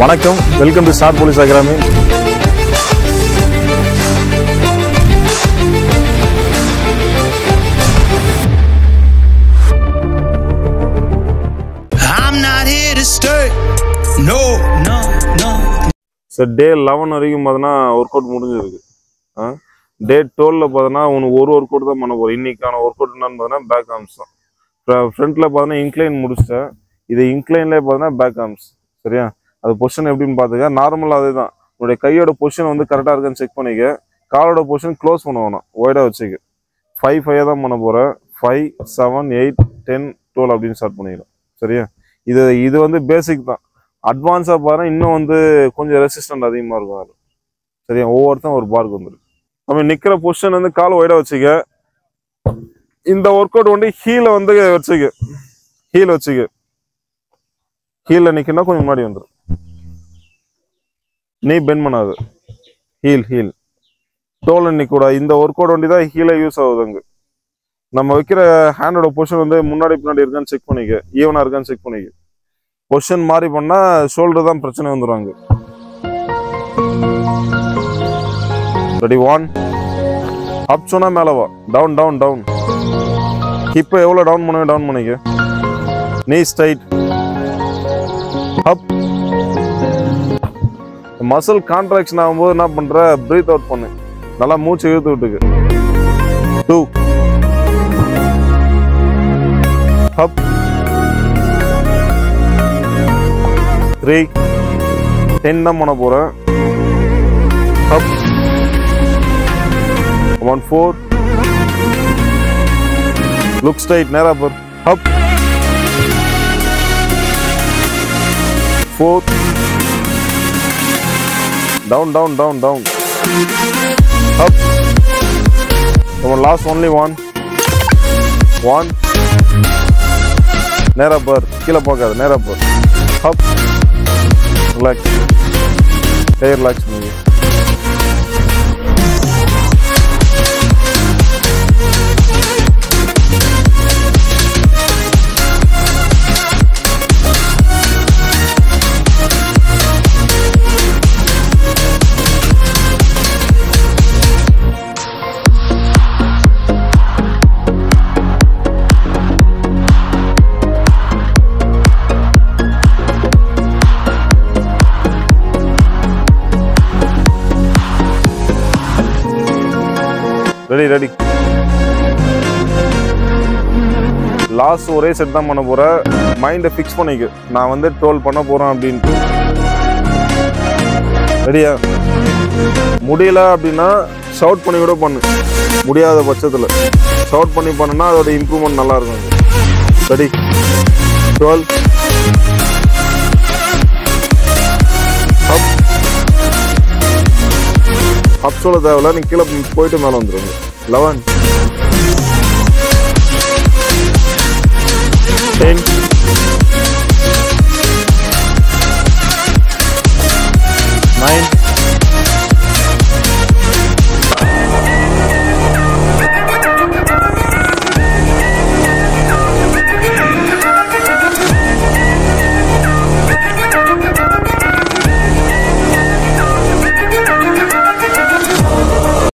வணக்கம், welcome to star police academy. Sir day 11 வரைக்கும் பார்த்தோன்னா ஒர்க் அவுட் முடிஞ்சிருக்கு. டே 12ல் பார்த்தோன்னா உனக்கு ஒரு ஒர்க் அவுட் தான் பண்ண போகிறோம். இன்னைக்கான ஒர்க் அவுட் என்னன்னு பார்த்தோன்னா பேக் ஆர்ம்ஸ் தான். ஃப்ரண்ட்டில் பார்த்தோன்னா இன்க்ளைன் முடிச்சிட்டேன். இது இன்க்ளைன்லேயே பார்த்தோன்னா பேக் ஆர்ம்ஸ். சரியா? அது பொசிஷன் எப்படின்னு பார்த்துக்க. நார்மலாக அதே தான். உன்னுடைய கையோட பொசிஷன் வந்து கரெக்டாக இருக்கான்னு செக் பண்ணிக்க. காலோட பொசிஷன் க்ளோஸ் பண்ண வேணும், ஒய்டாக வச்சுக்க. 5 தான் பண்ண போகிறேன். 5, 7, 8, 10, 12 அப்படின்னு ஸ்டார்ட் பண்ணிக்கலாம். சரியா? இது வந்து பேசிக் தான். அட்வான்ஸாக பாருங்கள், இன்னும் வந்து கொஞ்சம் ரெசிஸ்டன்ட் அதிகமாக இருக்கும் அது. சரியா? ஒவ்வொருத்தரும் ஒரு பார்க்கு வந்துருக்கு. நம்ம நிற்கிற பொசிஷன் வந்து கால் ஒய்டாக வச்சுக்க. இந்த ஒர்க் அவுட் வந்து ஹீலை வந்து வச்சுக்க. ஹீல் வச்சுக்க. ஹீலில் நிற்கணும்னா கொஞ்சம் முன்னாடி வந்துடும். நீ பெண்ட் பண்ணாது. ஹீல் டோல் நிற்கக்கூடாது. இந்த ஒர்க் அவுட் வண்டி தான் ஹீலை யூஸ் ஆகுது. அங்கே நம்ம வைக்கிற ஹேண்டோட பொசிஷன் வந்து முன்னாடி பின்னாடி இருக்கான்னு செக் பண்ணிக்க. ஈவனாக இருக்கான்னு செக் பண்ணிக்க. பொசிஷன் மாறி பண்ணால் ஷோல்டர் தான் பிரச்சனை வந்துடுவாங்க. ரெடி? 1 அப் சொன்னா மேலே வா. Down down down. இப்போ எவ்வளோ டவுன் பண்ணுவேன் டவுன் பண்ணிக்க. நீ ஸ்ட்ரைட் அப். மசில் கான்ட்ராக்ஷன் ஆகும்போது என்ன பண்ற, பிரீத் அவுட் பண்ணு. நல்லா மூச்சு இழுத்து விட்டுக்கு. 2 அப். 3 10 தான் பண்ண போறேன். அப். 1 4 லுக் ஸ்ட்ரைட், நேரா பார். அப். 4 down down down down. Up. Come on, last only one. நேரா பார், கீழே பார்க்காத, நேரா பார். Up. Relax. Stay relax maybe. Ready? Last ஒரே செட் தான் பண்ண போற. மைண்டை ஃபிக்ஸ் பண்ணிக்க. நான் வந்து 12 பண்ண போறேன் அப்படின்ட்டு. ரெடியா? முடியல அப்படின்னா ஷவுட் பண்ணி கூட பண்ணு. முடியாத பட்சத்தில் ஷவுட் பண்ணி பண்ணுனா அதோட இம்ப்ரூவ்மெண்ட் நல்லா இருக்கும். ரெடி? 12 அப். அப் சொல்ல தேவையில்ல, நீ கீழே போயிட்டு மேலே வந்துடுங்க. 11 10